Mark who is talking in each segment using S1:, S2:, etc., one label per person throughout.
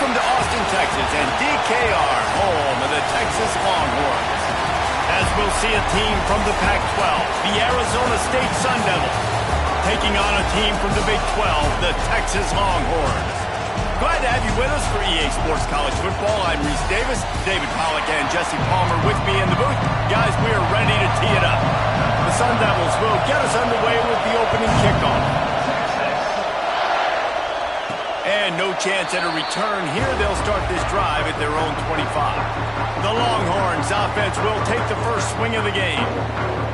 S1: Welcome to Austin, Texas, and DKR, home of the Texas Longhorns. As we'll see a team from the Pac-12, the Arizona State Sun Devils, taking on a team from the Big 12, the Texas Longhorns. Glad to have you with us for EA Sports College Football. I'm Reese Davis, David Pollack, and Jesse Palmer with me in the booth. Guys, we are ready to tee it up. The Sun Devils will get us underway with the opening kickoff. And no chance at a return here. They'll start this drive at their own 25. The Longhorns offense will take the first swing of the game.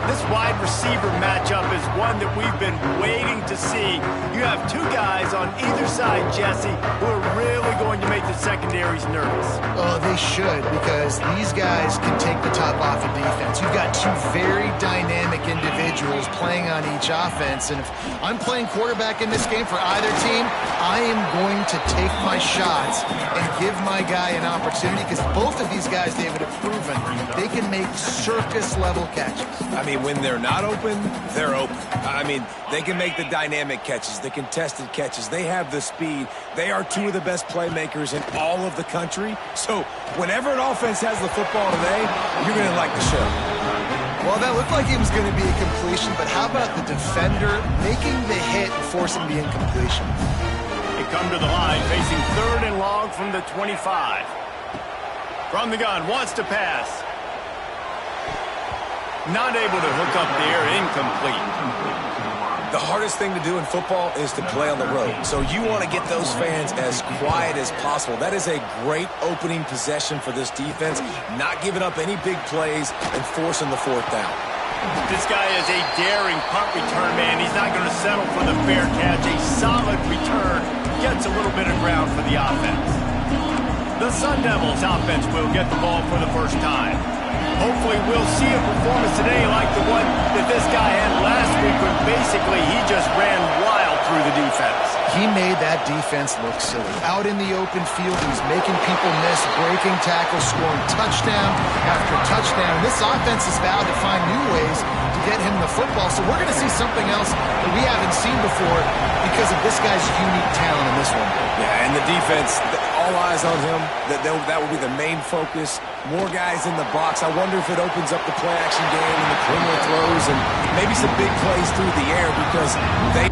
S1: This wide receiver matchup is one that we've been waiting to see. You have two guys on either side, Jesse, who are really going to make the secondaries nervous.
S2: Oh, they should, because these guys can take the top off of defense. You've got two very dynamic individuals playing on each offense, and if I'm playing quarterback in this game for either team, I am going to take my shots and give my guy an opportunity, because both of these guys, David, have proven they can make circus-level catches.
S3: I mean, when they're not open, they're open. I mean, they can make the dynamic catches, the contested catches. They have the speed. They are two of the best playmakers in all of the country. So whenever an offense has the football today, you're going to like the show.
S2: Well, that looked like it was going to be a completion, but how about the defender making the hit and forcing the incompletion?
S1: They come to the line facing 3rd and long from the 25. From the gun, wants to pass. Not able to hook up there, incomplete.
S3: The hardest thing to do in football is to play on the road. So you want to get those fans as quiet as possible. That is a great opening possession for this defense, not giving up any big plays and forcing the 4th down.
S1: This guy is a daring punt return man. He's not going to settle for the fair catch. A solid return gets a little bit of ground for the offense. The Sun Devils offense will get the ball for the first time. Hopefully we'll see a performance today like the one that this guy had last week, when basically he just ran wild through the defense.
S2: He made that defense look silly. Out in the open field, he was making people miss, breaking tackles, scoring touchdown after touchdown. This offense is vowed to find new ways to get him the football, so we're going to see something else that we haven't seen before because of this guy's unique talent in this one.
S3: Yeah, and the defense, all eyes on him. That will be the main focus. More guys in the box. I wonder if it opens up the play-action game and the perimeter throws and maybe some big plays through the air, because they...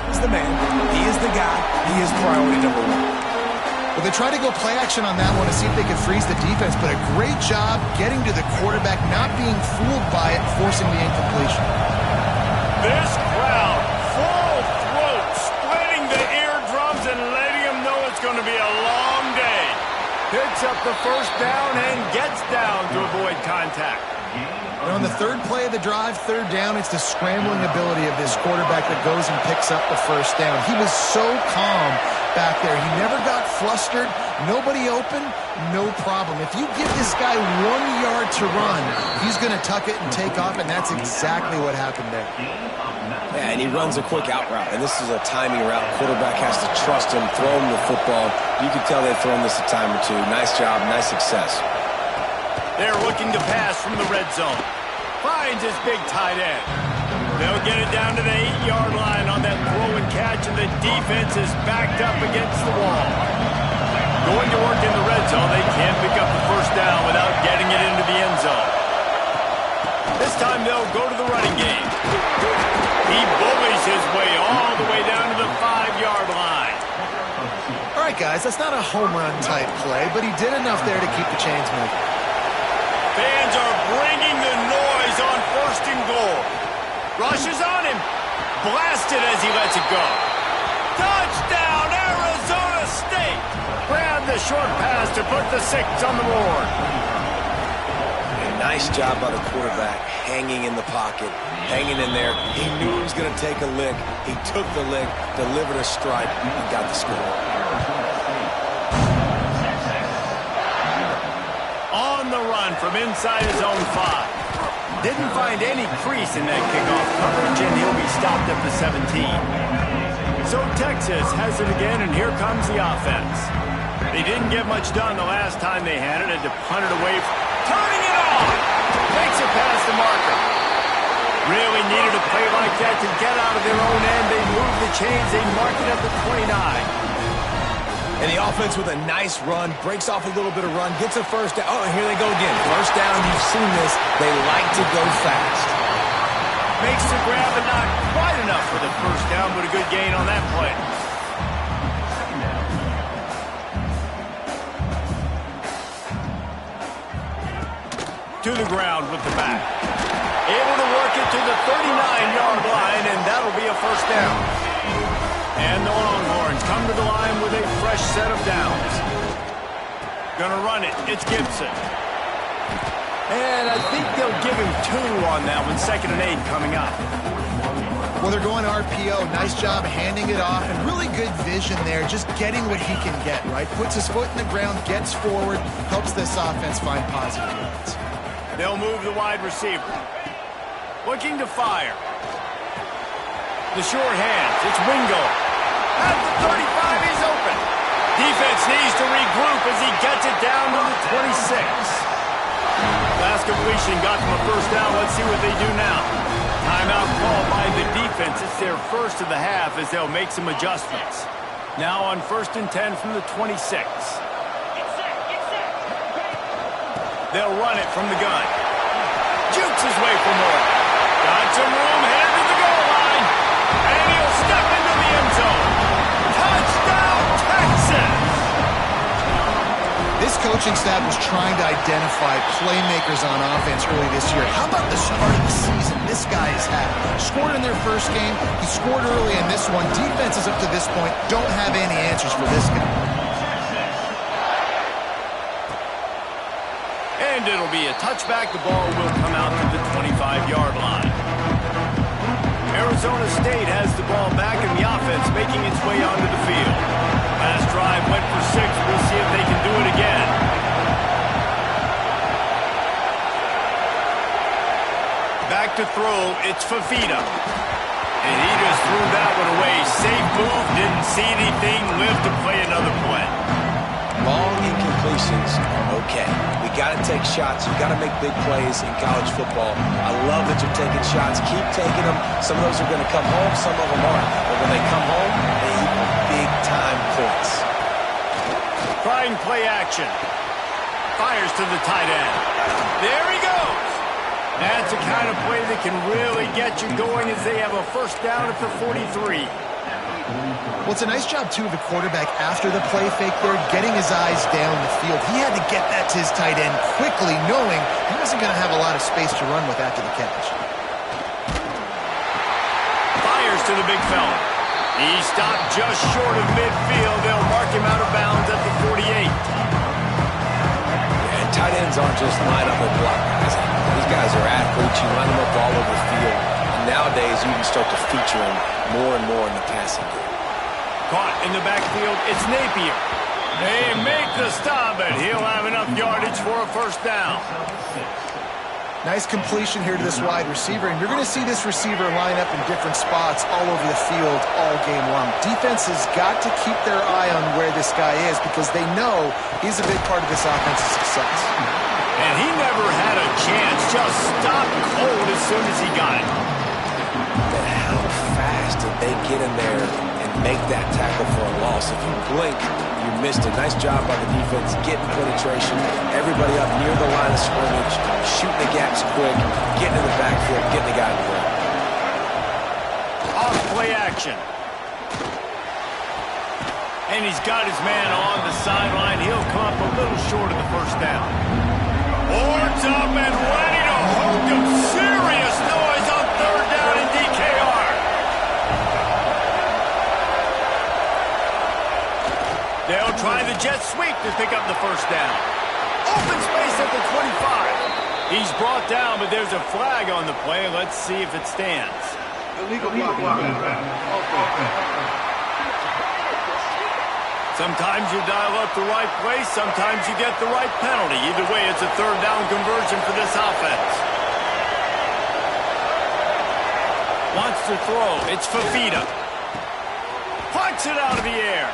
S3: He's the man. He is the guy. He is priority number 1.
S2: Well, they tried to go play action on that one to see if they could freeze the defense, but a great job getting to the quarterback, not being fooled by it, forcing the incompletion.
S1: This crowd, full throat, splitting the eardrums and letting them know it's going to be a long day. Picks up the first down and gets down to avoid contact.
S2: And on the 3rd play of the drive, 3rd down, it's the scrambling ability of this quarterback that goes and picks up the first down. He was so calm back there. He never got flustered. Nobody open, no problem. If you give this guy 1 yard to run, he's going to tuck it and take off, and that's exactly what happened there.
S3: Yeah, and he runs a quick out route, and this is a timing route. Quarterback has to trust him, throw him the football. You can tell they've thrown this a time or two. Nice job, nice success.
S1: They're looking to pass from the red zone. Finds his big tight end. They'll get it down to the 8-yard line on that throw and catch, and the defense is backed up against the wall. Going to work in the red zone, they can't pick up the first down without getting it into the end zone. This time they'll go to the running game. He bullies his way all the way down to the 5-yard line.
S2: All right, guys, that's not a home run type play, but he did enough there to keep the chains moving.
S1: Fans are bringing the noise on 1st and goal. Rushes on him. Blasted as he lets it go. Touchdown, Arizona State. Grab the short pass to put the 6 on the board.
S3: And Nice job by the quarterback, hanging in the pocket, hanging in there. He knew he was going to take a lick. He took the lick, delivered a strike, and got the score.
S1: On the run from inside his own 5. Didn't find any crease in that kickoff coverage, and he'll be stopped at the 17. So Texas has it again, and here comes the offense. They didn't get much done the last time they had it, and to punt it away, turning it on! Makes it past the marker. Really needed a play like that to get out of their own end. They moved the chains. They mark it at the 29.
S3: And the offense with a nice run, breaks off a little bit of run, gets a first down. Oh, and here they go again. First down, you've seen this. They like to go fast.
S1: Makes the grab, but not quite enough for the first down, but a good gain on that play. To the ground with the back. Able to work it to the 39-yard line, and that'll be a first down. And the Longhorns come to the line with a fresh set of downs. Gonna run it. It's Gibson. And I think they'll give him 2 on that one. 2nd and 8 coming up.
S2: Well, they're going RPO. Nice job handing it off, and really good vision there, just getting what he can get, right? Puts his foot in the ground, gets forward, helps this offense find positive yards.
S1: They'll move the wide receiver. Looking to fire. The short hands. It's Wingo. At the 35, he's open. Defense needs to regroup as he gets it down to the 26. Last completion got them a first down. Let's see what they do now. Timeout call by the defense. It's their first of the half as they'll make some adjustments. Now on 1st and 10 from the 26. They'll run it from the gun. Jukes his way for more. Got some room, headed to the goal line. And he'll step into the end zone. Touchdown, Texas!
S2: This coaching staff was trying to identify playmakers on offense early this year. How about the start of the season this guy has had? Scored in their first game. He scored early in this one. Defenses up to this point don't have any answers for this guy.
S1: And it'll be a touchback. The ball will come out to the 25-yard line. Arizona State has the ball back in the offense, making its way onto the field. Last drive went for 6. We'll see if they can do it again. Back to throw. It's Fafita. And he just threw that one away. Safe move. Didn't see anything. Lived to play another play.
S3: Long incompletions are okay. We got to take shots. You got to make big plays in college football. I love that you're taking shots. Keep taking them. Some of those are going to come home. Some of them aren't. But when they come home, they equal big-time points.
S1: Trying play action. Fires to the tight end. There he goes. That's the kind of play that can really get you going as they have a first down at the 43.
S2: Well, it's a nice job, too, of the quarterback after the play fake there, getting his eyes down the field. He had to get that to his tight end quickly, knowing he wasn't going to have a lot of space to run with after the catch.
S1: Fires to the big fella. He stopped just short of midfield. They'll mark him out of bounds at the 48.
S3: And tight ends aren't just line up and block guys. These guys are athletes. You line them up all over the field. And nowadays, you can start to feature them more and more in the passing game.
S1: Caught in the backfield, it's Napier. They make the stop, and he'll have enough yardage for a first down.
S2: Nice completion here to this wide receiver, and you're going to see this receiver line up in different spots all over the field all game long. Defense has got to keep their eye on where this guy is because they know he's a big part of this offense's success.
S1: And he never had a chance, just stopped cold as soon as he got it.
S3: But how fast did they get in there and make that tackle for a loss? If you blink, you missed it. Nice job by the defense, getting penetration. Everybody up near the line of scrimmage, shooting the gaps quick, getting in the backfield, getting the guy in the way.
S1: Off play action. And he's got his man on the sideline. He'll come up a little short of the first down. Boards up and ready to hook him. Serious noise on third down in DKR. They'll try the jet sweep to pick up the first down. Open space at the 25. He's brought down, but there's a flag on the play. Let's see if it stands.
S4: Illegal blocking.
S1: Sometimes you dial up the right place, sometimes you get the right penalty. Either way, it's a third down conversion for this offense. Wants to throw. It's Fafita. Punts it out of the air.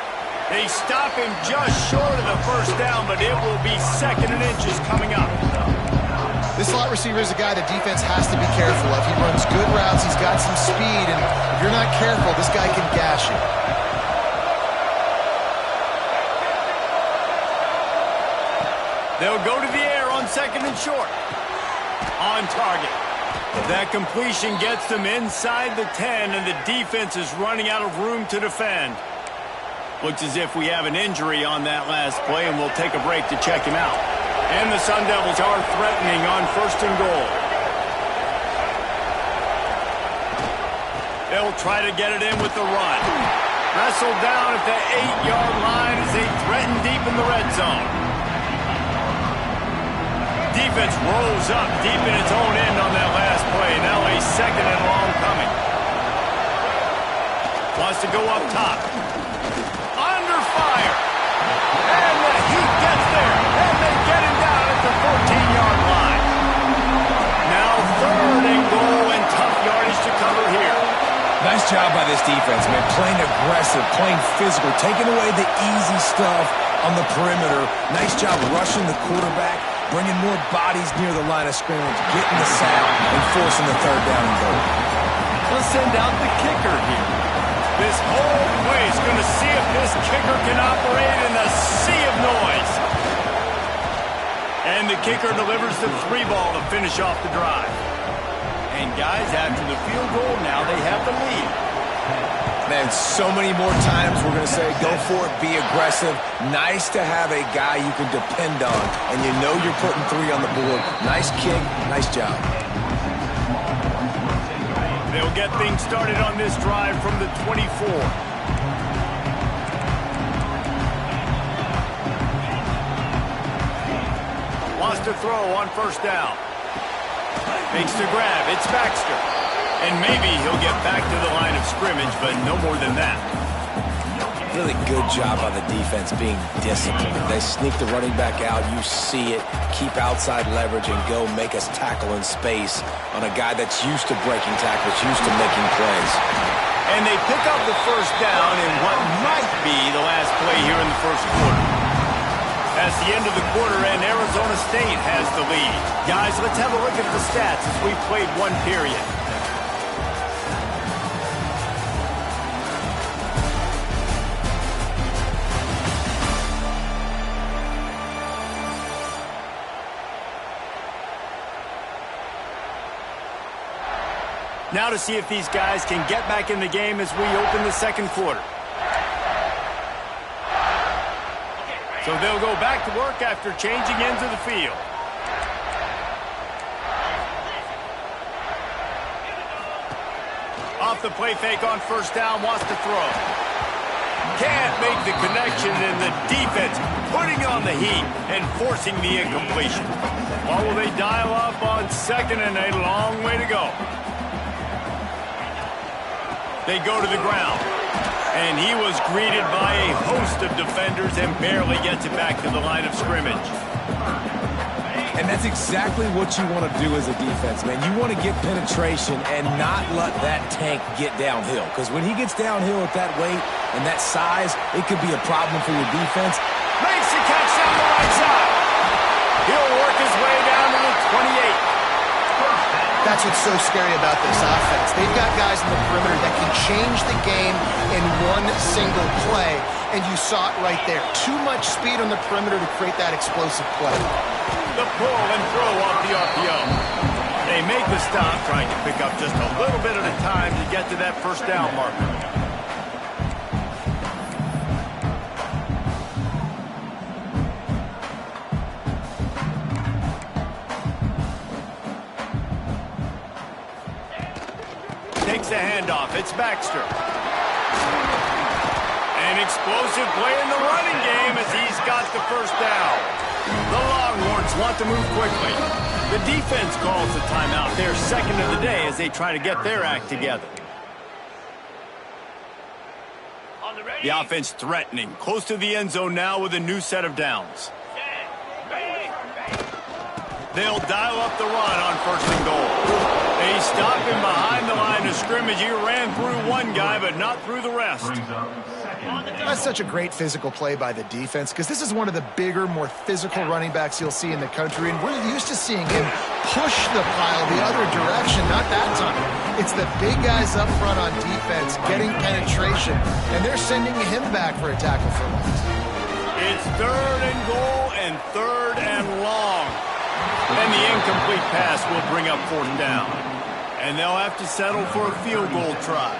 S1: They stop him just short of the first down, but it will be 2nd and inches coming up.
S2: This slot receiver is a guy the defense has to be careful of. He runs good routes. He's got some speed, and if you're not careful, this guy can gash you.
S1: They'll go to the air on 2nd and short. On target. That completion gets them inside the 10, and the defense is running out of room to defend. Looks as if we have an injury on that last play, and we'll take a break to check him out. And the Sun Devils are threatening on 1st and goal. They'll try to get it in with the run. Wrestled down at the 8-yard line as they threaten deep in the red zone. Defense rolls up deep in its own end on that last play. Now a 2nd and long coming. Wants to go up top. Under fire. And the Heat gets there. And they get him down at the 14-yard line. Now 3rd and goal and tough yardage to cover here.
S3: Nice job by this defense, man. Playing aggressive, playing physical, taking away the easy stuff on the perimeter. Nice job rushing the quarterback, bringing more bodies near the line of scrimmage, getting the sack, and forcing the 3rd down and goal.
S1: Let's send out the kicker here. This whole play is going to see if this kicker can operate in a sea of noise. And the kicker delivers the 3 ball to finish off the drive. And guys, after the field goal, now they have the lead.
S3: Man, so many more times we're going to say, go for it, be aggressive. Nice to have a guy you can depend on, and you know you're putting 3 on the board. Nice kick, nice job.
S1: They'll get things started on this drive from the 24. Wants to throw on 1st down. Makes the grab. It's Baxter. And maybe he'll get back to the line of scrimmage, but no more than that.
S3: Really good job by the defense being disciplined. They sneak the running back out. You see it. Keep outside leverage and go make us tackle in space on a guy that's used to breaking tackles, used to making plays.
S1: And they pick up the 1st down in what might be the last play here in the 1st quarter. That's the end of the quarter, and Arizona State has the lead. Guys, let's have a look at the stats as we've played 1 period. Now to see if these guys can get back in the game as we open the 2nd quarter. So they'll go back to work after changing into the field. Off the play fake on 1st down, wants to throw. Can't make the connection, and the defense putting on the heat and forcing the incompletion. Or will they dial up on 2nd and a long way to go? They go to the ground. And he was greeted by a host of defenders and barely gets it back to the line of scrimmage.
S3: And that's exactly what you want to do as a defense, man. You want to get penetration and not let that tank get downhill. Because when he gets downhill at that weight and that size, it could be a problem for your defense.
S1: Makes the catch down the right side. He'll work his way down to the 28.
S2: That's what's so scary about this offense. They've got guys in the perimeter that can change the game in 1 single play, and you saw it right there. Too much speed on the perimeter to create that explosive play.
S1: The pull and throw off the RPO. They make the stop, trying to pick up just a little bit at a time to get to that 1st down marker. Takes the handoff. It's Baxter. And it explosive play in the running game as he's got the first down. The Longhorns want to move quickly. The defense calls the timeout. Their second of the day as they try to get their act together. The offense threatening, close to the end zone now with a new set of downs. They'll dial up the run on first and goal. They stop him behind the line of scrimmage. He ran through one guy, but not through the rest.
S2: That's such a great physical play by the defense because this is one of the bigger, more physical running backs you'll see in the country, and we're used to seeing him push the pile the other direction, not that time. It's the big guys up front on defense getting penetration, and they're sending him back for a tackle for loss.
S1: It's third and goal and third and long. And the incomplete pass will bring up fourth down. And they'll have to settle for a field goal try.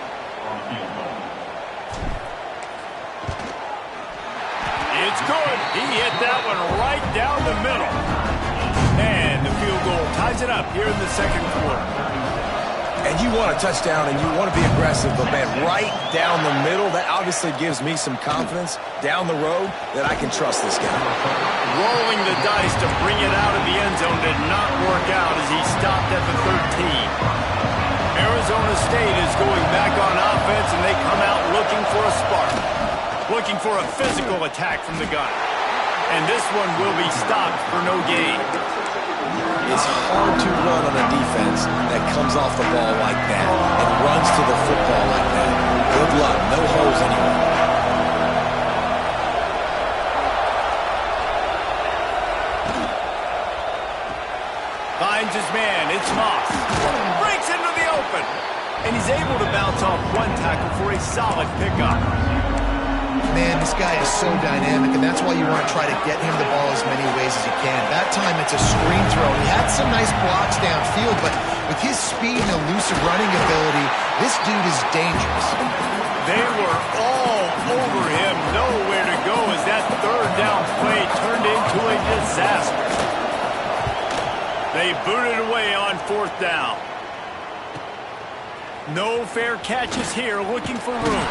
S1: It's good. He hit that one right down the middle. And the field goal ties it up here in the second quarter.
S3: And you want a touchdown and you want to be aggressive, but man, right down the middle, that obviously gives me some confidence down the road that I can trust this guy.
S1: Rolling the dice to bring it out of the end zone did not work out as he stopped at the 13. Arizona State is going back on offense, and they come out looking for a spark. Looking for a physical attack from the gun. And this one will be stopped for no gain.
S3: It's hard to run on a defense that comes off the ball like that and runs to the football like that. Good luck. No holes anywhere.
S1: Finds his man. It's Moss. Breaks into the open. And he's able to bounce off one tackle for a solid pickup.
S2: Man, this guy is so dynamic, and that's why you want to try to get him the ball as many ways as you can. That time, it's a screen throw. He had some nice blocks downfield, but with his speed and elusive running ability, this dude is dangerous.
S1: They were all over him, nowhere to go as that third down play turned into a disaster. They booted away on fourth down. No fair catches here, looking for room.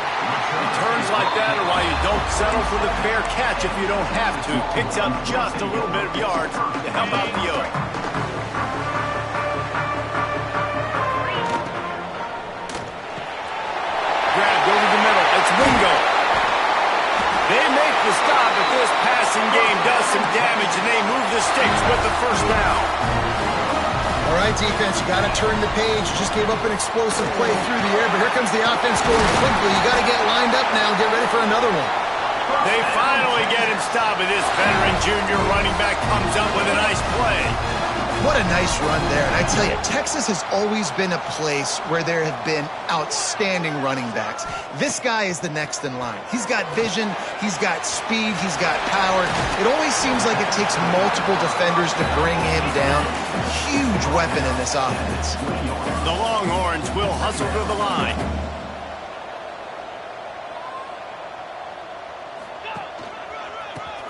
S1: Returns like that are why you don't settle for the fair catch if you don't have to. Picks up just a little bit of yards to help out the Oak. Grabbed over the middle. It's Wingo. They make the stop, but this passing game does some damage, and they move the sticks with the first down.
S2: All right, defense, you got to turn the page. Just gave up an explosive play through the air, but here comes the offense going quickly. You got to get lined up now and get ready for another one.
S1: They finally get him stopped, and this veteran junior running back comes up with a nice play.
S2: What a nice run there. And I tell you, Texas has always been a place where there have been outstanding running backs. This guy is the next in line. He's got vision, he's got speed, he's got power. It always seems like it takes multiple defenders to bring him down. Huge weapon in this offense.
S1: The Longhorns will hustle to the line.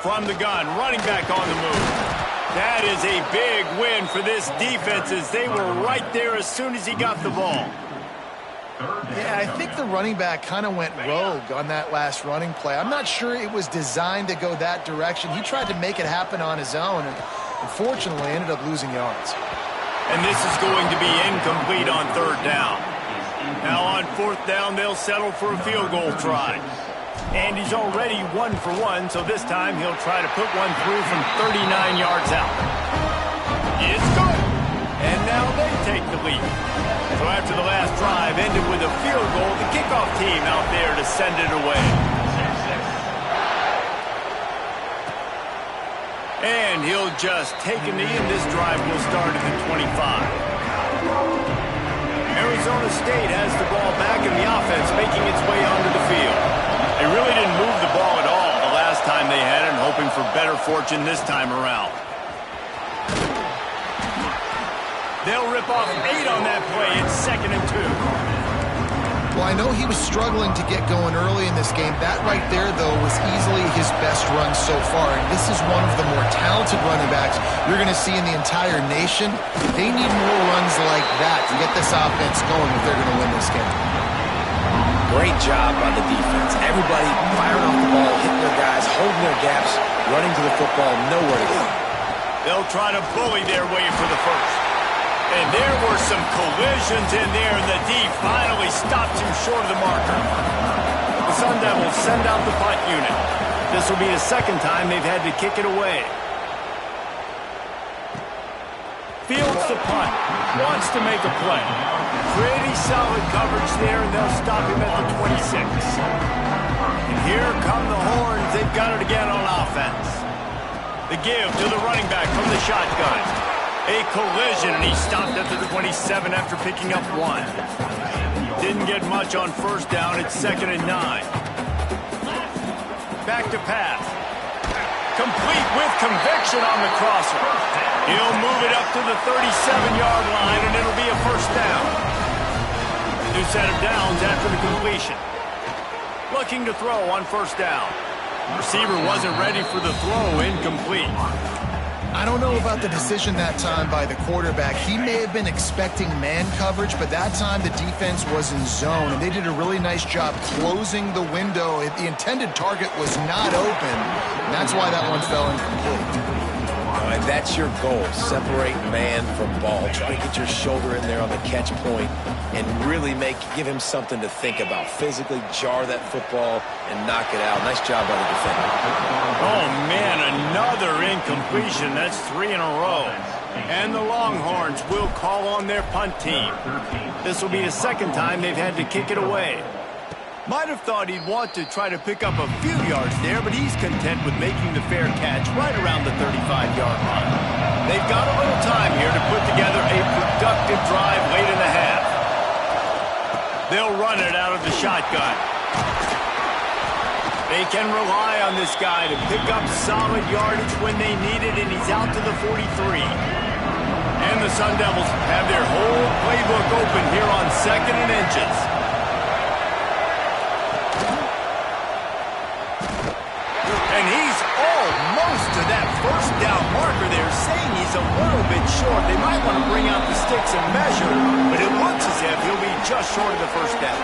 S1: From the gun, running back on the move. That is a big win for this defense as they were right there as soon as he got the ball.
S2: Yeah, I think the running back kind of went rogue on that last running play. I'm not sure it was designed to go that direction. He tried to make it happen on his own and unfortunately ended up losing yards.
S1: And this is going to be incomplete on third down. Now on fourth down, they'll settle for a field goal try. And he's already 1 for 1, so this time he'll try to put one through from 39 yards out. It's good! And now they take the lead. So after the last drive ended with a field goal, the kickoff team out there to send it away. And he'll just take a knee, and this drive will start at the 25. Arizona State has the ball back in the offense, making its way onto the field. They really didn't move the ball at all the last time they had it, and hoping for better fortune this time around. They'll rip off 8 on that play. It's 2nd and 2.
S2: Well, I know he was struggling to get going early in this game. That right there, though, was easily his best run so far. And this is one of the more talented running backs you're going to see in the entire nation. They need more runs like that to get this offense going if they're going to win this game.
S3: Great job by the defense. Everybody firing off the gaps, running to the football, nowhere to go.
S1: They'll try to bully their way for the first. And there were some collisions in there, and the D finally stopped him short of the marker. The Sun Devils send out the punt unit. This will be the second time they've had to kick it away. Fields the punt. Wants to make a play. Pretty solid coverage there, and they'll stop him at the 26. And here come the Horns. They've got it again on offense. The give to the running back from the shotgun. A collision, and he stopped at the 27 after picking up one. Didn't get much on first down. It's 2nd and 9. Back to pass. Complete with conviction on the crosser. He'll move it up to the 37-yard line, and it'll be a first down. New set of downs after the completion. Looking to throw on first down. Receiver wasn't ready for the throw, incomplete.
S2: I don't know about the decision that time by the quarterback. He may have been expecting man coverage, but that time the defense was in zone, and they did a really nice job closing the window. The intended target was not open, and that's why that one fell incomplete.
S3: All right, that's your goal. Separate man from ball. Try to get your shoulder in there on the catch point and really give him something to think about. Physically jar that football and knock it out. Nice job by the defender.
S1: Oh, man, another incompletion. That's 3 in a row. And the Longhorns will call on their punt team. This will be the second time they've had to kick it away. Might have thought he'd want to try to pick up a few yards there, but he's content with making the fair catch right around the 35-yard line. They've got a little time here to put together a productive drive late in the half. They'll run it out of the shotgun. They can rely on this guy to pick up solid yardage when they need it, and he's out to the 43. And the Sun Devils have their whole playbook open here on 2nd and inches. And he's almost to that first down marker there, saying he's a little bit short. They might want to bring out the sticks and measure, but it looks as if he'll be just short of the first down.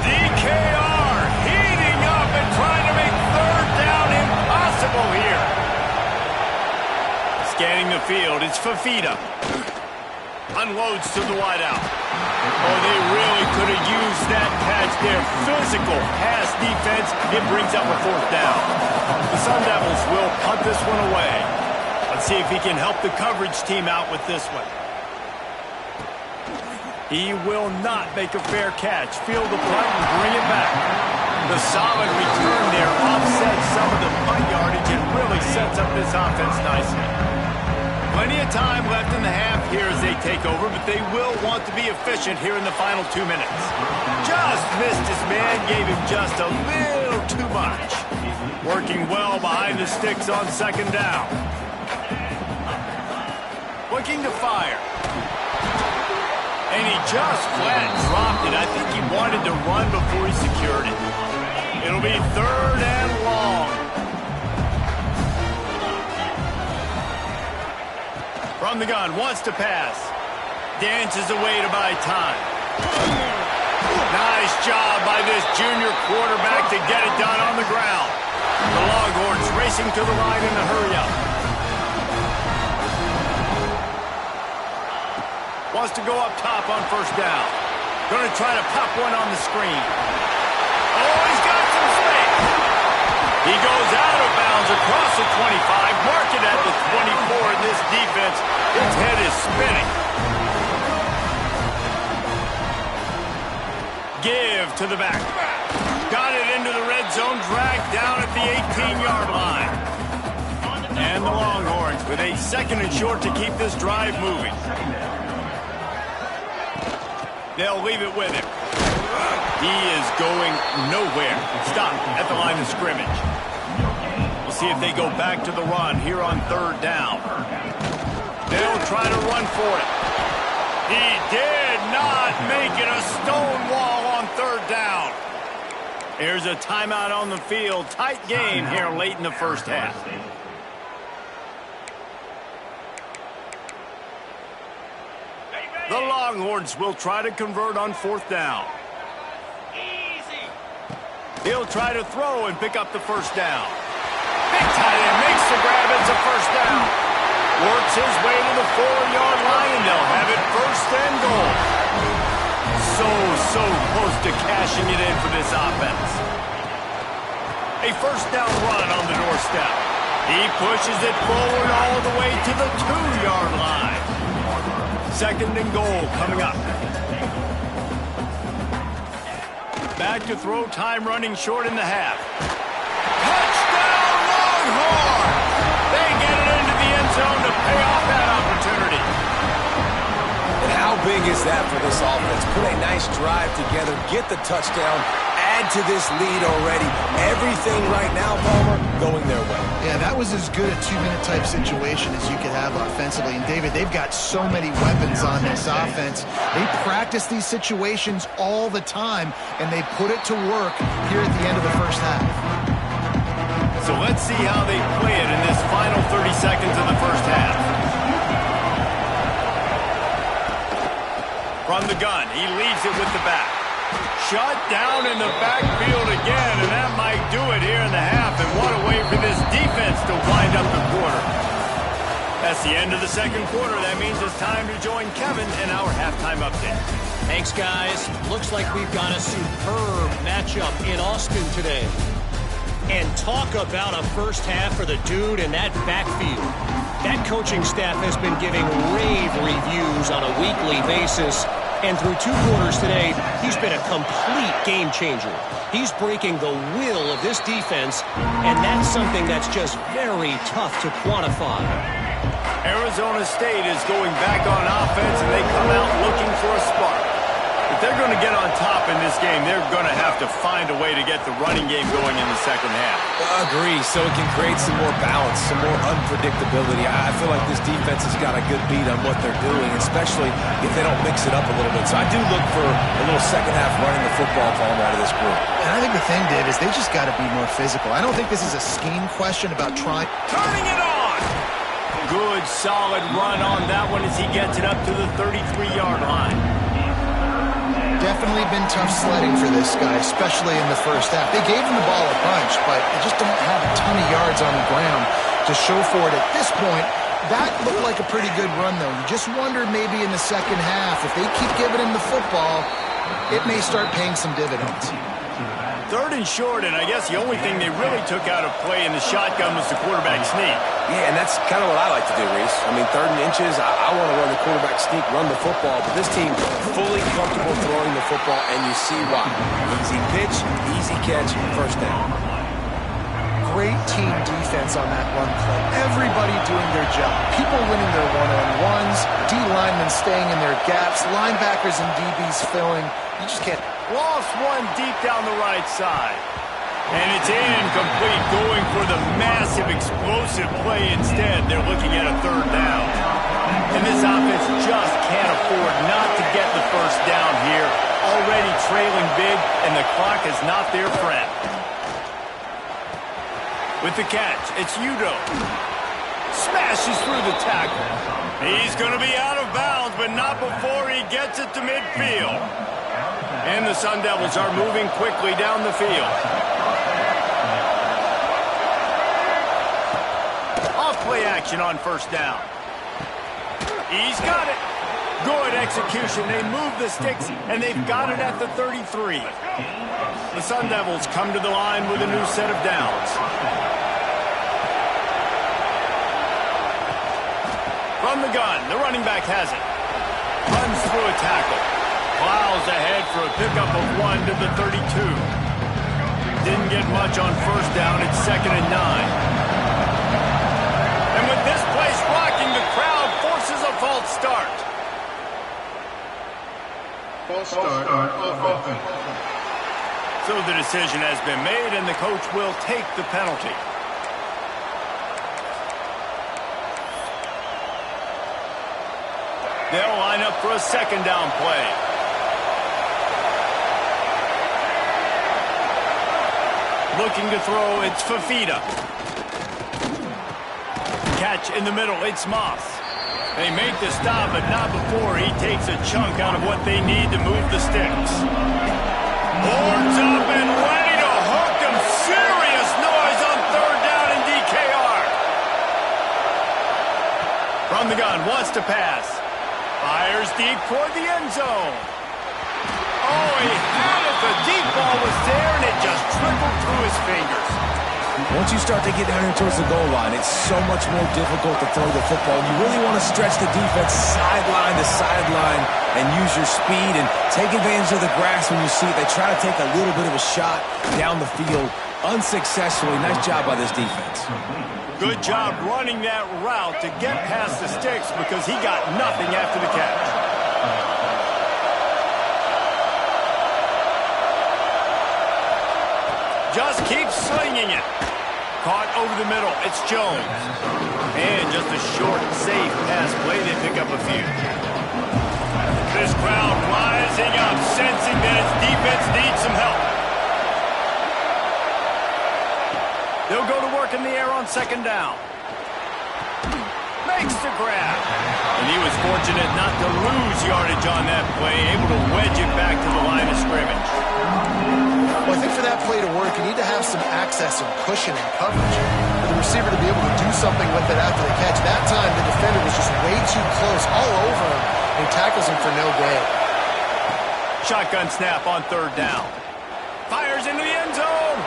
S1: DKR heating up and trying to make third down impossible here. Scanning the field, it's Fafita. Unloads to the wideout. Oh, they really could have used that catch there. Physical pass defense. It brings up a fourth down. The Sun Devils will punt this one away. Let's see if he can help the coverage team out with this one. He will not make a fair catch. Field the punt and bring it back. The solid return there offsets some of the punt yardage and really sets up this offense nicely. Plenty of time left in the half here as they take over, but they will want to be efficient here in the final 2 minutes. Just missed his man, gave him just a little too much. Working well behind the sticks on 2nd down. Looking to fire. And he just flat dropped it. I think he wanted to run before he secured it. It'll be 3rd and long. From the gun, wants to pass. Dances away to buy time. Nice job by this junior quarterback to get it done on the ground. The Longhorns racing to the line in a hurry-up. Wants to go up top on first down. Going to try to pop one on the screen. Oh, he's got some space. He goes out of bounds across the 25, mark it at the 24 in this defense. His head is spinning. Give to the back. Got it into the red zone, dragged down at the 18-yard line. And the Longhorns with a 2nd and short to keep this drive moving. They'll leave it with him. He is going nowhere. Stop at the line of scrimmage. We'll see if they go back to the run here on 3rd down. They'll try to run for it. He did not make it a stone wall on 3rd down. Here's a timeout on the field. Tight game here late in the first half. The Longhorns will try to convert on 4th down. He'll try to throw and pick up the first down. Big tight end makes the grab. It's a first down. Works his way to the 4-yard line, and they'll have it first and goal. So close to cashing it in for this offense. A first down run on the doorstep. He pushes it forward all the way to the 2-yard line. Second and goal coming up. Back to throw, time running short in the half. Touchdown, Longhorn! They get it into the end zone to pay off that opportunity.
S3: And how big is that for this offense? Put a nice drive together, get the touchdown, add to this lead already. Everything right now, Palmer, going their way.
S2: Yeah, that was as good a 2-minute type situation as you could have offensively. And, David, they've got so many weapons on this offense. They practice these situations all the time, and they put it to work here at the end of the first half.
S1: So let's see how they play it in this final 30 seconds of the first half. From the gun, he leaves it with the back. Shut down in the backfield again, and that might do it here in the half. And what a way for this defense to wind up the quarter. That's the end of the second quarter. That means it's time to join Kevin in our halftime update.
S5: Thanks, guys. Looks like we've got a superb matchup in Austin today. And talk about a first half for the dude in that backfield. That coaching staff has been giving rave reviews on a weekly basis. And through 2 quarters today, he's been a complete game changer. He's breaking the will of this defense, and that's something that's just very tough to quantify.
S1: Arizona State is going back on offense, and they come out looking for a spark. If they're going to get on top in this game, they're going to have to find a way to get the running game going in the second half.
S3: Agree, so it can create some more balance, some more unpredictability. I feel like this defense has got a good beat on what they're doing, especially if they don't mix it up a little bit. So I do look for a little second half running the football Palmer out of this group.
S2: And I think the thing, Dave, is they just got to be more physical. I don't think this is a scheme question about trying.
S1: Turning it on! Good, solid run on that one as he gets it up to the 33-yard line.
S2: Definitely been tough sledding for this guy, especially in the first half. They gave him the ball a bunch, but they just don't have a ton of yards on the ground to show for it at this point. That looked like a pretty good run, though. You just wonder maybe in the second half, if they keep giving him the football, it may start paying some dividends.
S1: Third and short, and I guess the only thing they really took out of play in the shotgun was the quarterback sneak.
S3: Yeah, and that's kind of what I like to do, Reese. I mean, 3rd and inches, I want to run the quarterback sneak, run the football, but this team fully comfortable throwing the football, and you see why. Easy pitch, easy catch, first down.
S2: Great team defense on that run play. Everybody doing their job. People winning their one-on-ones, D-linemen staying in their gaps, linebackers and DBs filling. You just can't.
S1: Lost one deep down the right side. And it's incomplete, going for the massive explosive play instead. They're looking at a 3rd down. And this offense just can't afford not to get the first down here. Already trailing big, and the clock is not their friend. With the catch, it's Udo. Smashes through the tackle. He's going to be out of bounds, but not before he gets it to midfield. And the Sun Devils are moving quickly down the field. Off-play action on first down. He's got it. Good execution. They move the sticks, and they've got it at the 33. The Sun Devils come to the line with a new set of downs. From the gun, the running back has it. Runs through a tackle. Plows ahead for a pickup of 1 to the 32. Didn't get much on first down. It's 2nd and 9. And with this place rocking, the crowd forces a false start.
S4: False start on offense.
S1: So the decision has been made, and the coach will take the penalty. They'll line up for a 2nd down play. Looking to throw, it's Fafita. Catch in the middle, it's Moss. They make the stop, but not before he takes a chunk out of what they need to move the sticks. Boards up and ready to from the gun, wants to pass. Fires deep toward the end zone. Oh, he had it. The deep ball was there, and it just trickled through his fingers.
S3: Once you start to get down here towards the goal line, it's so much more difficult to throw the football. You really want to stretch the defense sideline to sideline and use your speed and take advantage of the grass when you see it. They try to take a little bit of a shot down the field unsuccessfully. Nice job by this defense.
S1: Good job running that route to get past the sticks because he got nothing after the catch. Just keep slinging it. Caught over the middle. It's Jones. And just a short, safe pass play. They pick up a few. This crowd rising up, sensing that its defense needs some help. They'll go to work in the air on second down. Makes the grab. And he was fortunate not to lose yardage on that play, able to wedge it back to the line of scrimmage.
S2: Well, I think for that play to work, you need to have some access and cushion and coverage for the receiver to be able to do something with it after the catch. That time, the defender was just way too close, all over him, and he tackles him for no gain.
S1: Shotgun snap on third down. Fires into the end zone.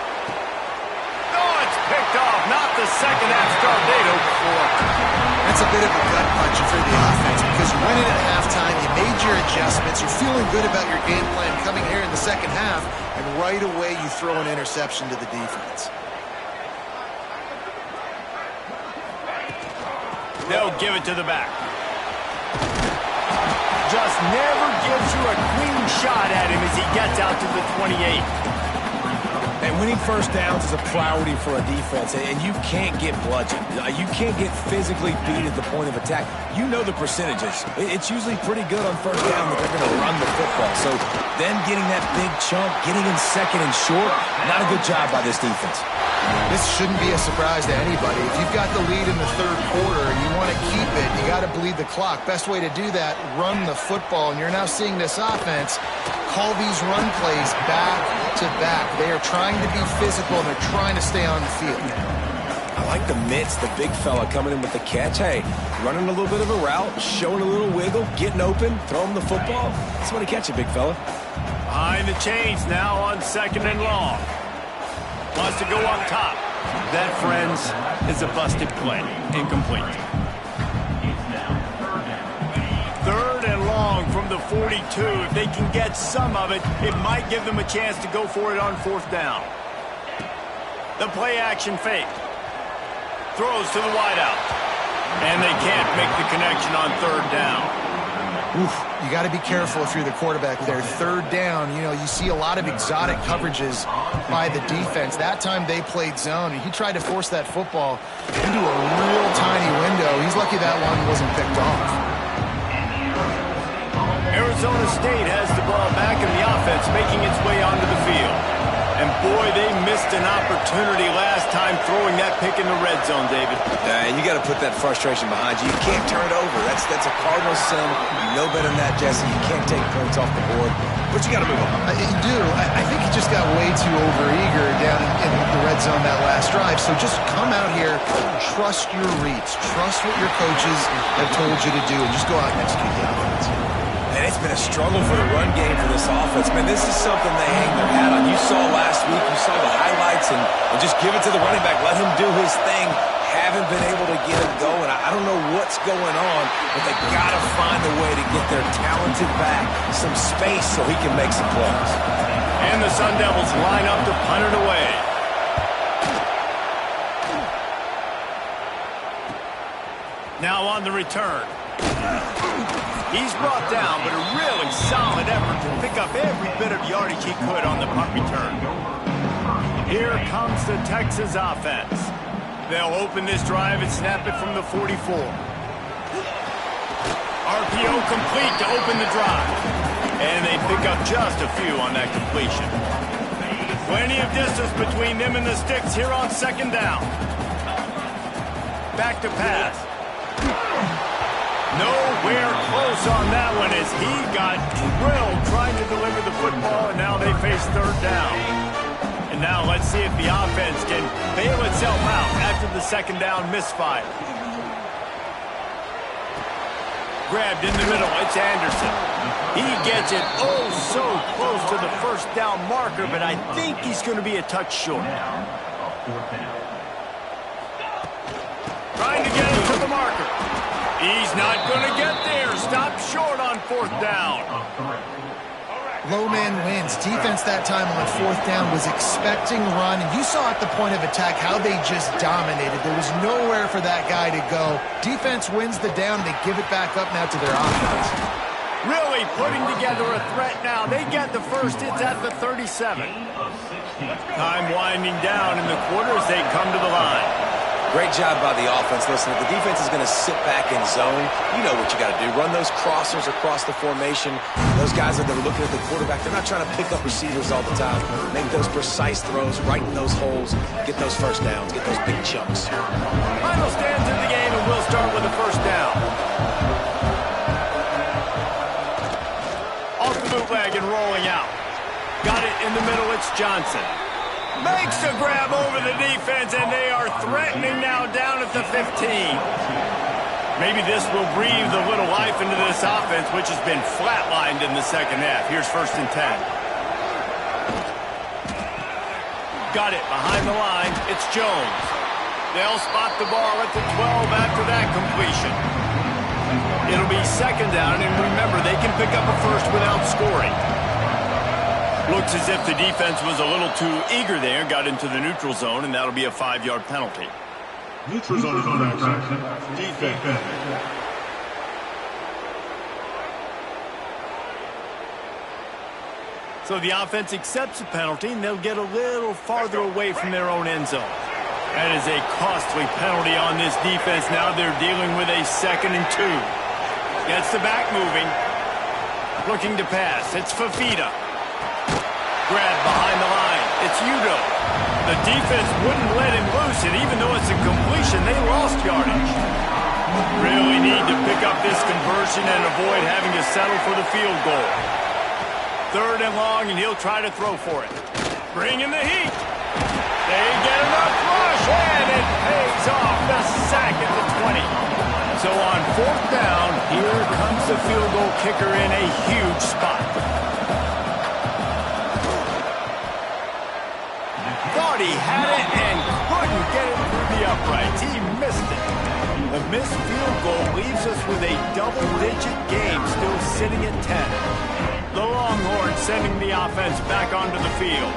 S1: Oh, it's picked off. Not the second half start they'd hoped for.
S2: That's a bit of a gut puncher for the offense because you went in at halftime, you made your adjustments, you're feeling good about your game plan coming here in the second half, and right away you throw an interception to the defense.
S1: They'll give it to the back. Just never gives you a clean shot at him as he gets out to the 28.
S3: And winning first downs is a priority for a defense, and you can't get bludgeoned. You can't get physically beat at the point of attack. You know the percentages. It's usually pretty good on first down that they're going to run the football. So then getting that big chunk, getting in second and short, not a good job by this defense.
S2: This shouldn't be a surprise to anybody. If you've got the lead in the third quarter and you want to keep it, you got to bleed the clock. Best way to do that, run the football. And you're now seeing this offense call these run plays back to back. They are trying to be physical and they're trying to stay on the field.
S3: I like the mitts, the big fella coming in with the catch. Hey, running a little bit of a route, showing a little wiggle, getting open, throwing the football. Somebody catch it, big fella.
S1: Behind the chains now on second and long. Wants to go up top. That, friends, is a busted play. Incomplete. Third and long from the 42. If they can get some of it, it might give them a chance to go for it on fourth down. The play action fake. Throws to the wideout. And they can't make the connection on third down.
S2: Oof, you got to be careful if you're the quarterback there. Third down, you know, you see a lot of exotic coverages by the defense. That time they played zone, and he tried to force that football into a real tiny window. He's lucky that one wasn't picked off.
S1: Arizona State has the ball back in the offense, making its way onto the field. And boy, they missed an opportunity last time throwing that pick in the red zone, David.
S3: And you got to put that frustration behind you. You can't turn it over. That's a cardinal sin. You know better than that, Jesse. You can't take points off the board. But you got to move on.
S2: You do. I think he just got way too overeager down in the red zone that last drive. So just come out here, trust your reads, trust what your coaches have told you to do, and just go out and execute the offense.
S3: And it's been a struggle for the run game for this offense. Man, this is something they hang their hat on. You saw last week, you saw the highlights, and just give it to the running back. Let him do his thing. Haven't been able to get him going. I don't know what's going on, but they got to find a way to get their talented back some space so he can make some plays.
S1: And the Sun Devils line up to punt it away. Now on the return. He's brought down, but a really solid effort to pick up every bit of yardage he could on the punt return. Here comes the Texas offense. They'll open this drive and snap it from the 44. RPO complete to open the drive. And they pick up just a few on that completion. Plenty of distance between them and the sticks here on second down. Back to pass. Nowhere close on that one as he got drilled trying to deliver the football, and now they face third down. And now let's see if the offense can bail itself out after the second down misfire. grabbed in the middle. It's Anderson. He gets it oh so close to the first down marker, but I think he's going to be a touch short. Trying to get it to the marker. He's not going to get there. Stop short on 4th down.
S2: Low man wins. Defense that time on 4th down was expecting run. And you saw at the point of attack how they just dominated. There was nowhere for that guy to go. Defense wins the down. They give it back up now to their offense.
S1: Really putting together a threat now. They get the first. It's at the 37. Time winding down in the quarter as they come to the line.
S3: Great job by the offense. Listen, if the defense is going to sit back in zone, you know what you got to do. Run those crossers across the formation. Those guys that are looking at the quarterback, they're not trying to pick up receivers all the time. Make those precise throws, right in those holes, get those first downs, get those big chunks.
S1: Final stands in the game, and we'll start with the first down. Off the bootleg and rolling out. Got it in the middle, it's Johnson. Makes a grab over the defense, and they are threatening now down at the 15. Maybe this will breathe a little life into this offense, which has been flatlined in the second half. Here's 1st and 10. Got it behind the line. It's Jones. They'll spot the ball at the 12 after that completion. It'll be 2nd down, and remember, they can pick up a first without scoring. Looks as if the defense was a little too eager there, got into the neutral zone, and that'll be a 5-yard penalty.
S4: Neutral zone infraction. Defense.
S1: So the offense accepts the penalty, and they'll get a little farther away from their own end zone. That is a costly penalty on this defense. Now they're dealing with a 2nd and 2. Gets the back moving. Looking to pass. It's Fafita. Grab behind the line. It's Udo. The defense wouldn't let him loose, and even though it's a completion, they lost yardage. Really need to pick up this conversion and avoid having to settle for the field goal. 3rd and long, and he'll try to throw for it. Bring in the heat. They get enough rush, and it pays off. The sack at the 20. So on 4th down, here comes the field goal kicker in a huge spot. Thought he had it and couldn't get it through the uprights. He missed it. The missed field goal leaves us with a double-digit game still sitting at 10. The Longhorns sending the offense back onto the field.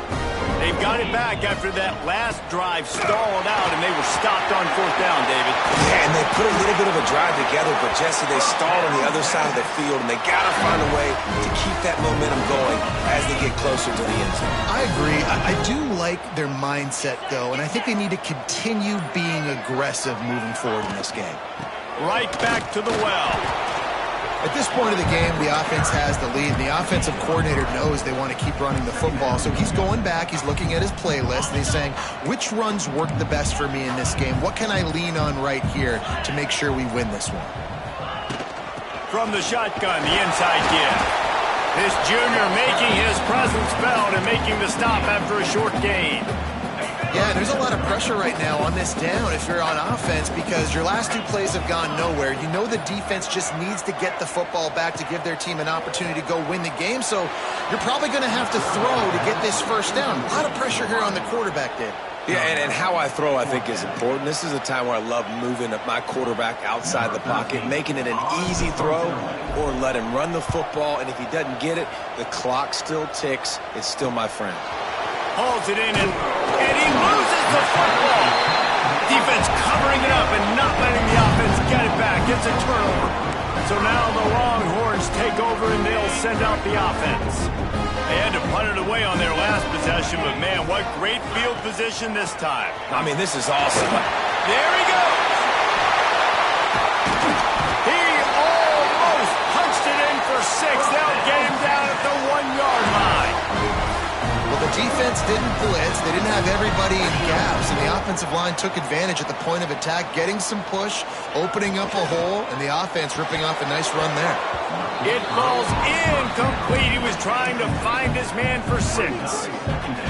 S1: They've got it back after that last drive stalled out, and they were stopped on 4th down, David.
S3: Yeah, and they put a little bit of a drive together, but Jesse, they stalled on the other side of the field, and they got to find a way to keep that momentum going as they get closer to the end zone.
S2: I agree. I do like their mindset, though, and I think they need to continue being aggressive moving forward in this game.
S1: Right back to the well.
S2: At this point of the game, the offense has the lead, and the offensive coordinator knows they want to keep running the football. So he's going back, he's looking at his playlist, and he's saying, which runs work the best for me in this game? What can I lean on right here to make sure we win this one?
S1: From the shotgun, the inside give. This junior making his presence felt and making the stop after a short gain.
S2: Yeah, there's a lot of pressure right now on this down if you're on offense because your last 2 plays have gone nowhere. You know the defense just needs to get the football back to give their team an opportunity to go win the game, so you're probably going to have to throw to get this first down. A lot of pressure here on the quarterback, Dave.
S3: Yeah, and how I throw, I think, is important. This is a time where I love moving my quarterback outside the pocket, making it an easy throw, or let him run the football, and if he doesn't get it, the clock still ticks. It's still my friend.
S1: Hauls it in, and he loses the football. Defense covering it up and not letting the offense get it back. It's a turnover. So now the Longhorns take over, and they'll send out the offense. They had to punt it away on their last possession, but, man, what great field position this time.
S3: I mean, this is awesome.
S1: There he goes. He almost punched it in for 6. They'll get him down at the 1-yard line.
S2: Well, the defense didn't blitz. They didn't have everybody in gaps, and the offensive line took advantage at the point of attack, getting some push, opening up a hole, and the offense ripping off a nice run there.
S1: It falls incomplete. He was trying to find his man for 6.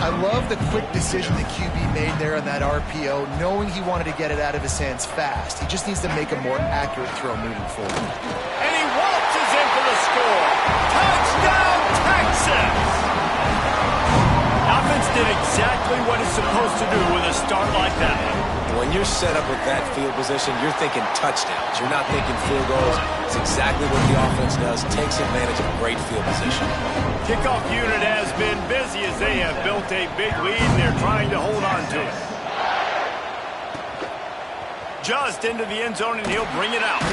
S2: I love the quick decision the QB made there on that RPO, knowing he wanted to get it out of his hands fast. He just needs to make a more accurate throw moving forward.
S1: And he score. Touchdown, Texas! Offense did exactly what it's supposed to do with a start like that.
S3: When you're set up with that field position, you're thinking touchdowns. You're not thinking field goals. It's exactly what the offense does. Takes advantage of great field position.
S1: Kickoff unit has been busy as they have built a big lead, and they're trying to hold on to it. Just into the end zone, and he'll bring it out.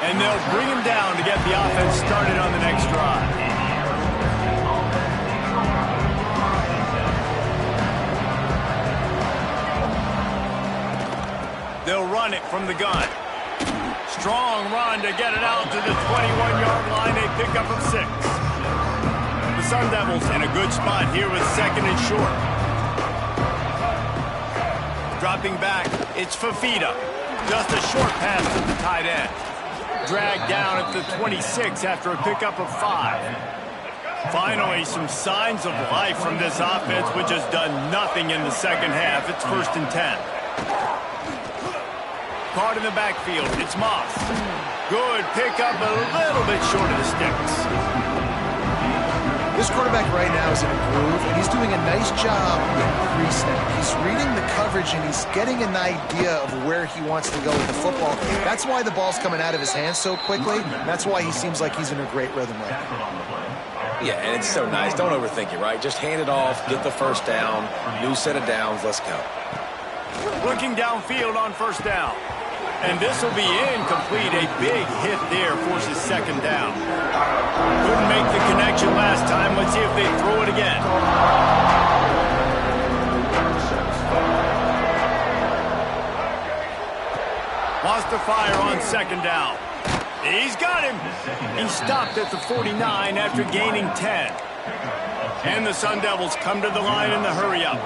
S1: And they'll bring him down to get the offense started on the next drive. They'll run it from the gun. Strong run to get it out to the 21-yard line. A pickup of 6. The Sun Devils in a good spot here with 2nd and short. Dropping back, it's Fafita. Just a short pass to the tight end. Dragged down at the 26 after a pickup of 5. Finally, some signs of life from this offense, which has done nothing in the second half. It's 1st and 10. Caught in the backfield. It's Moss. Good pickup, a little bit short of the sticks.
S2: This quarterback right now is in a groove, and he's doing a nice job in pre-snap. He's reading the coverage, and he's getting an idea of where he wants to go with the football. That's why the ball's coming out of his hands so quickly. That's why he seems like he's in a great rhythm right now.
S3: Yeah, and it's so nice. Don't overthink it, right? Just hand it off, get the first down, new set of downs, let's go.
S1: Looking downfield on 1st down. And this will be incomplete. A big hit there forces 2nd down. Couldn't make the connection last time. Let's see if they throw it again. Wants to fire on 2nd down. He's got him. He stopped at the 49 after gaining 10. And the Sun Devils come to the line in the hurry-up.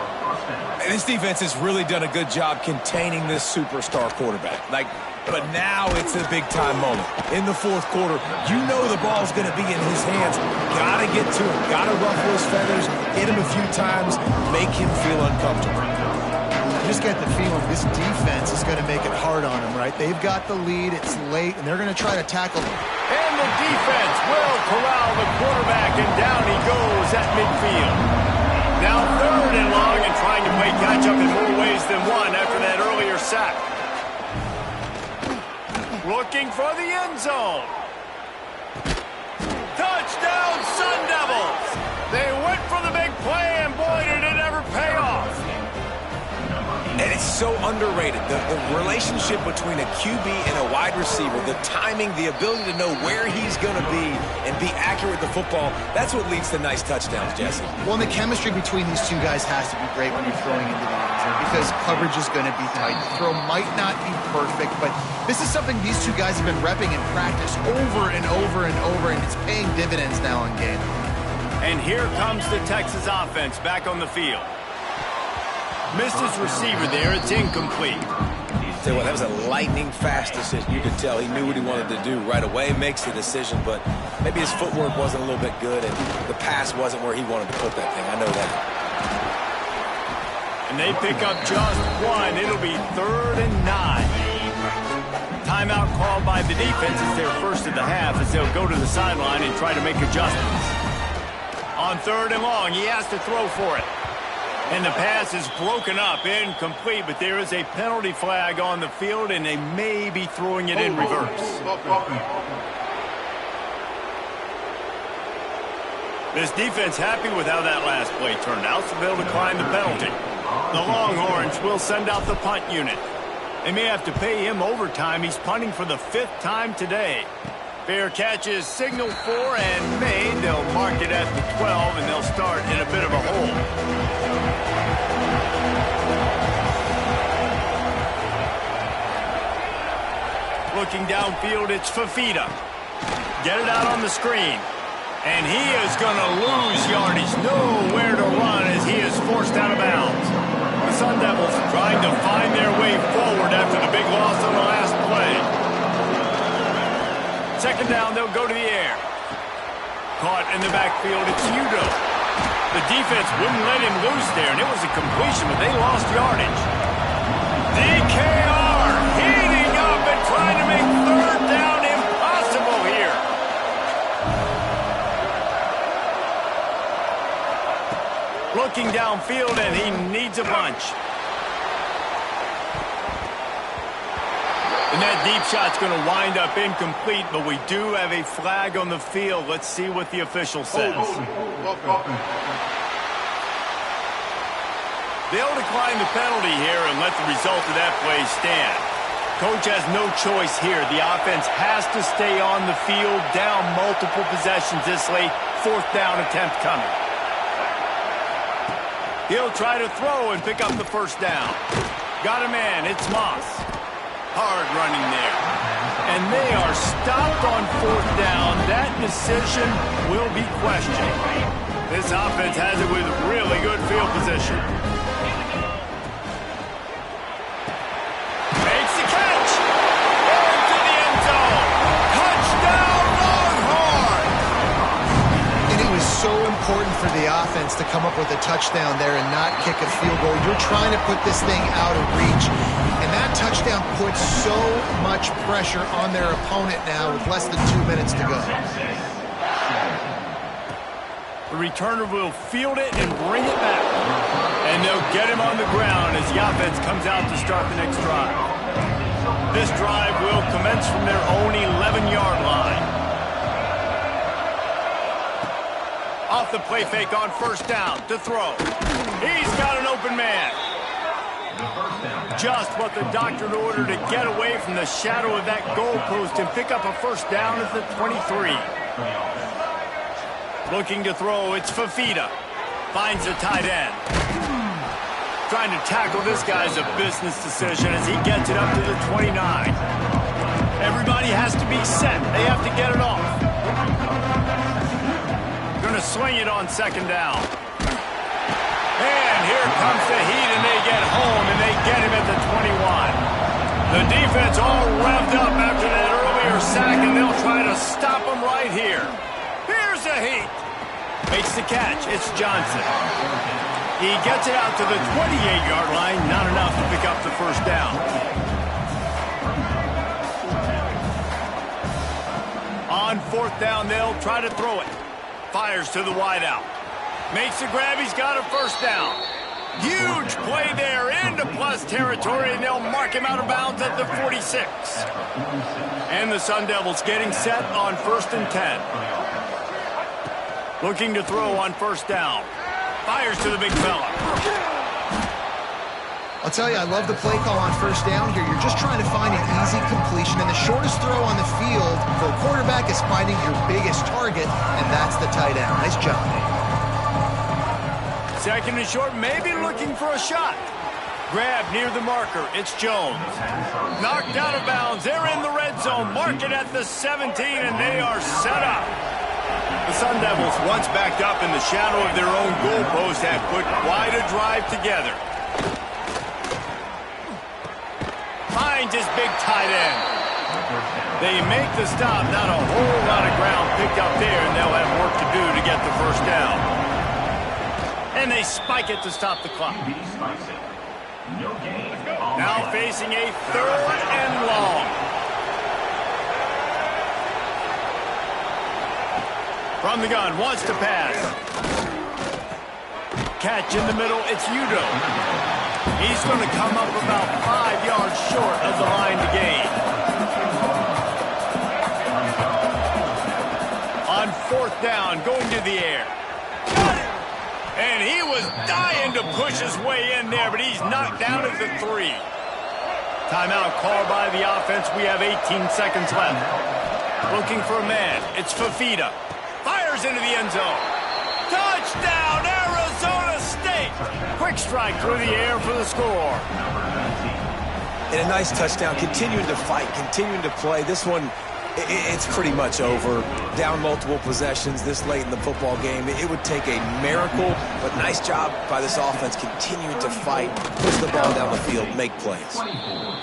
S3: This defense has really done a good job containing this superstar quarterback. But now it's a big-time moment. In the 4th quarter, you know the ball's going to be in his hands. Got to get to him. Got to ruffle his feathers, hit him a few times, make him feel uncomfortable.
S2: I just get the feeling this defense is going to make it hard on him, right? They've got the lead. It's late, and they're going to try to tackle him.
S1: And the defense will corral the quarterback, and down he goes at midfield. Now 3rd and long, and trying to play catch-up in more ways than one after that earlier sack. Looking for the end zone. Touchdown, Sun Devils! They went for the big play, and boy, did it ever pay off.
S3: And it's so underrated. The relationship between a QB and a wide receiver, the timing, the ability to know where he's going to be and be accurate with the football, that's what leads to nice touchdowns, Jesse.
S2: Well, and the chemistry between these two guys has to be great when you're throwing into the end zone because coverage is going to be tight. The throw might not be perfect, but this is something these two guys have been repping in practice over and over and over, and it's paying dividends now in game.
S1: And here comes the Texas offense back on the field. Missed his receiver there. It's incomplete.
S3: Tell you what, that was a lightning-fast decision. You could tell he knew what he wanted to do right away. Makes the decision, but maybe his footwork wasn't a little bit good, and the pass wasn't where he wanted to put that thing. I know that.
S1: And they pick up just 1. It'll be 3rd and 9. Timeout called by the defense is their first of the half as they'll go to the sideline and try to make adjustments. On 3rd and long, he has to throw for it. And the pass is broken up, incomplete, but there is a penalty flag on the field, and they may be throwing it in reverse. This defense happy with how that last play turned out, so they'll decline the penalty. The Longhorns will send out the punt unit. They may have to pay him overtime. He's punting for the 5th time today. Fair catch is signaled for and made. They'll mark it at the 12, and they'll start in a bit of a hole. Looking downfield, it's Fafita. Get it out on the screen. And he is going to lose yardage. Nowhere to run as he is forced out of bounds. The Sun Devils trying to find their way forward after the big loss on the last play. 2nd down, they'll go to the air. Caught in the backfield, it's Udo. The defense wouldn't let him loose there, and it was a completion, but they lost yardage. DKR heating up and trying to make 3rd down impossible here. Looking downfield, and he needs a bunch. And that deep shot's going to wind up incomplete, but we do have a flag on the field. Let's see what the official says. They'll decline the penalty here and let the result of that play stand. Coach has no choice here. The offense has to stay on the field, down multiple possessions this late. 4th down attempt coming. He'll try to throw and pick up the first down. Got a man. It's Moss. Hard running there. And they are stopped on 4th down. That decision will be questioned. This offense has it with really good field position. Makes the catch. Into the end zone. Touchdown, Longhorn.
S2: And it was so important for the offense to come up with a touchdown there and not kick a field goal. You're trying to put this thing out of reach. And that touchdown puts so much pressure on their opponent now with less than 2 minutes to go.
S1: The returner will field it and bring it back. And they'll get him on the ground as the offense comes out to start the next drive. This drive will commence from their own 11-yard line. Off the play fake on 1st down to throw. He's got an open man. Just what the doctor ordered to get away from the shadow of that goalpost and pick up a 1st down at the 23. Looking to throw, it's Fafita. Finds the tight end. Trying to tackle this guy's a business decision as he gets it up to the 29. Everybody has to be set. They have to get it off. Going to swing it on 2nd down. And here comes the heat, and they get home, and they get him at the 21. The defense all revved up after that earlier sack, and they'll try to stop him right here. Here's the heat. Makes the catch. It's Johnson. He gets it out to the 28-yard line. Not enough to pick up the 1st down. On 4th down, they'll try to throw it. Fires to the wideout. Makes the grab. He's got a 1st down. Huge play there into plus territory, and they'll mark him out of bounds at the 46. And the Sun Devils getting set on 1st and 10. Looking to throw on 1st down. Fires to the big fella.
S2: I'll tell you, I love the play call on 1st down here. You're just trying to find an easy completion, and the shortest throw on the field for a quarterback is finding your biggest target, and that's the tight end. Nice job.
S1: 2nd and short, maybe looking for a shot. Grab near the marker. It's Jones. Knocked out of bounds. They're in the red zone. Mark it at the 17, and they are set up. The Sun Devils, once backed up in the shadow of their own goalpost, have put quite a drive together. Finds his big tight end. They make the stop. Not a whole lot of ground picked up there, and they'll have work to do to get the 1st down. And they spike it to stop the clock. Now facing a 3rd and long. From the gun, wants to pass. Catch in the middle, it's Udo. He's going to come up about 5 yards short of the line to gain. On 4th down, going to the air. And he was dying to push his way in there, but he's knocked down at the 3. Timeout called by the offense. We have 18 seconds left. Looking for a man. It's Fafita. Fires into the end zone. Touchdown, Arizona State! Quick strike through the air for the score.
S3: And a nice touchdown, continuing to fight, continuing to play. This one, it's pretty much over. Down multiple possessions this late in the football game. It would take a miracle, but nice job by this offense continuing to fight, push the ball down the field, make plays.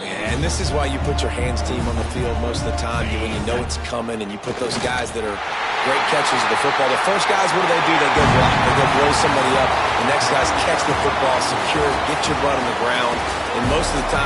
S3: And this is why you put your hands team on the field most of the time, when you know it's coming, and you put those guys that are great catchers of the football. The first guys, what do? They go block. They go blow somebody up. The next guys catch the football, secure, get your butt on the ground, and most of the time,